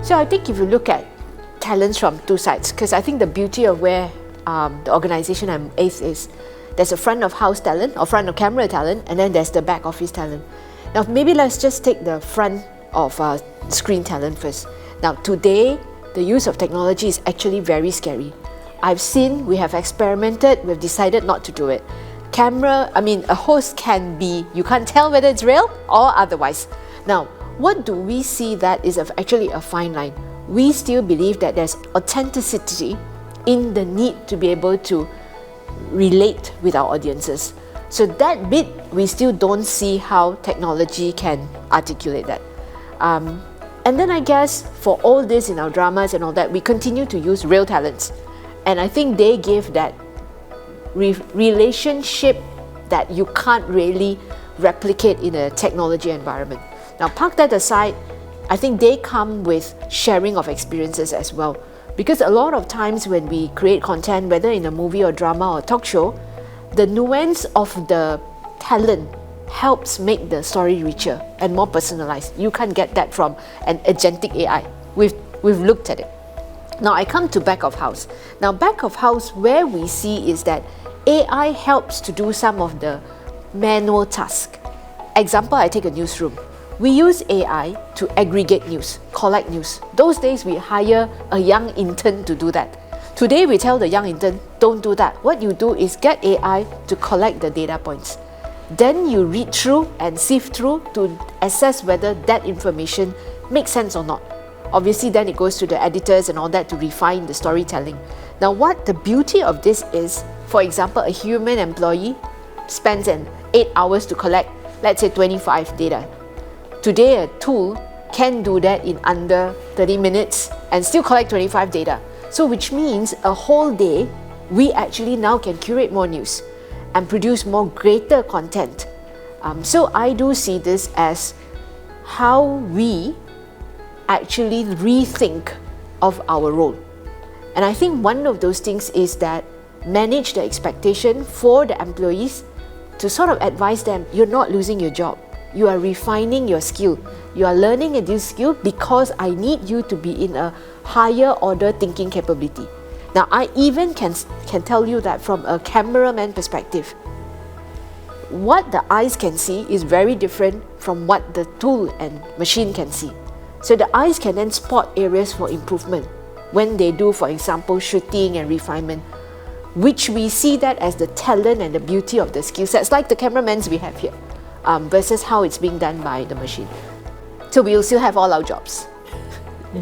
So I think if you look at talents from two sides, because I think the beauty of where the organization I'm is there's a front of house talent or front of camera talent, and then there's the back office talent. Now maybe let's just take the front of screen talent first. Now today, the use of technology is actually very scary. We have experimented, we've decided not to do it. A host can be, you can't tell whether it's real or otherwise. Now, what do we see that is actually a fine line? We still believe that there's authenticity in the need to be able to relate with our audiences. So that bit, we still don't see how technology can articulate that. And then I guess for all this in our dramas and all that, we continue to use real talents. And I think they give that relationship that you can't really replicate in a technology environment. Now, park that aside, I think they come with sharing of experiences as well. Because a lot of times when we create content, whether in a movie or drama or talk show, the nuance of the talent helps make the story richer and more personalized. You can't get that from an agentic AI. We've looked at it. Now I come to back of house. Now back of house, where we see is that AI helps to do some of the manual tasks. Example, I take a newsroom. We use AI to aggregate news, collect news. Those days we hire a young intern to do that. Today we tell the young intern, don't do that. What you do is get AI to collect the data points. Then you read through and sift through to assess whether that information makes sense or not. Obviously then it goes to the editors and all that to refine the storytelling. Now what the beauty of this is, for example, a human employee spends 8 hours to collect, let's say 25 data. Today a tool can do that in under 30 minutes and still collect 25 data. So which means a whole day, we actually now can curate more news and produce more greater content. So I do see this as how we actually rethink of our role. And I think one of those things is that manage the expectation for the employees to sort of advise them, you're not losing your job. You are refining your skill. You are learning a new skill because I need you to be in a higher order thinking capability. Now, I even can tell you that from a cameraman perspective, what the eyes can see is very different from what the tool and machine can see. So the eyes can then spot areas for improvement when they do, for example, shooting and refinement, which we see that as the talent and the beauty of the skill sets, like the cameramans we have here, versus how it's being done by the machine. So we'll still have all our jobs.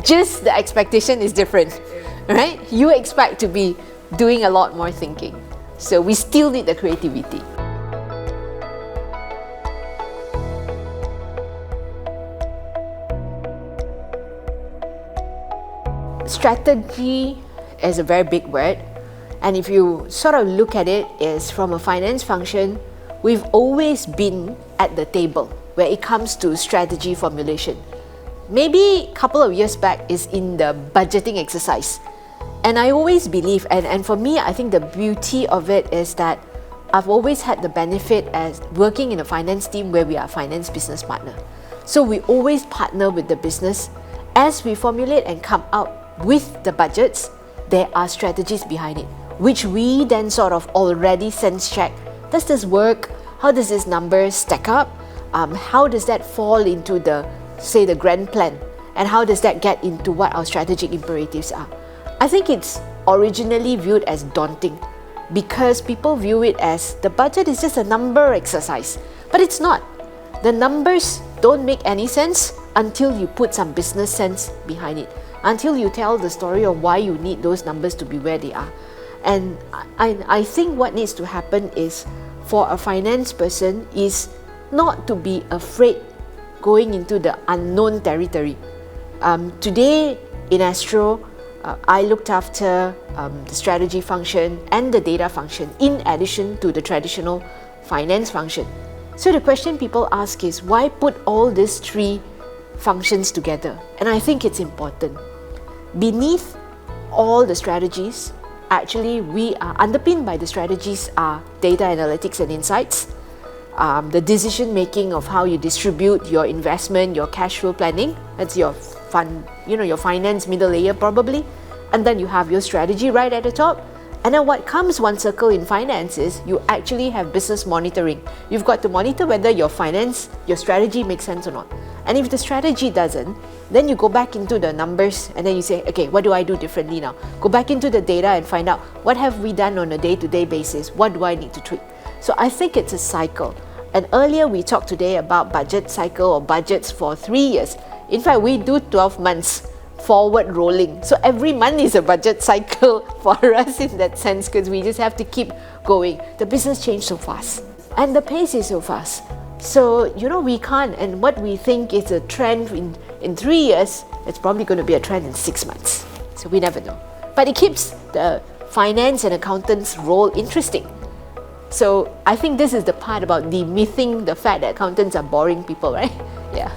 Just the expectation is different, right? You expect to be doing a lot more thinking. So we still need the creativity. Strategy is a very big word, and if you sort of look at it is from a finance function, we've always been at the table where it comes to strategy formulation. Maybe a couple of years back is in the budgeting exercise. And I always believe, and for me, I think the beauty of it is that I've always had the benefit as working in a finance team where we are a finance business partner. So we always partner with the business. As we formulate and come out with the budgets, there are strategies behind it, which we then sort of already sense check. Does this work? How does this number stack up? How does that fall into the grand plan? And how does that get into what our strategic imperatives are? I think it's originally viewed as daunting because people view it as the budget is just a number exercise. But it's not. The numbers don't make any sense until you put some business sense behind it, until you tell the story of why you need those numbers to be where they are. And I think what needs to happen is for a finance person is not to be afraid going into the unknown territory. Today in Astro, I looked after the strategy function and the data function in addition to the traditional finance function. So the question people ask is, why put all these three functions together? And I think it's important. Beneath all the strategies, actually we are underpinned by the strategies are data analytics and insights. the decision making of how you distribute your investment, your cash flow planning. That's your fund, your finance middle layer probably. And then you have your strategy right at the top. And then what comes one circle in finance is you actually have business monitoring. You've got to monitor whether your finance, your strategy makes sense or not. And if the strategy doesn't, then you go back into the numbers and then you say, okay, what do I do differently now? Go back into the data and find out what have we done on a day-to-day basis? What do I need to tweak? So I think it's a cycle. And earlier we talked today about budget cycle or budgets for 3 years. In fact, we do 12 months forward rolling. So every month is a budget cycle for us in that sense, because we just have to keep going. The business changed so fast and the pace is so fast. So, we can't, and what we think is a trend in 3 years, it's probably going to be a trend in 6 months. So we never know. But it keeps the finance and accountants' role interesting. So I think this is the part about demything the fact that accountants are boring people, right? Yeah.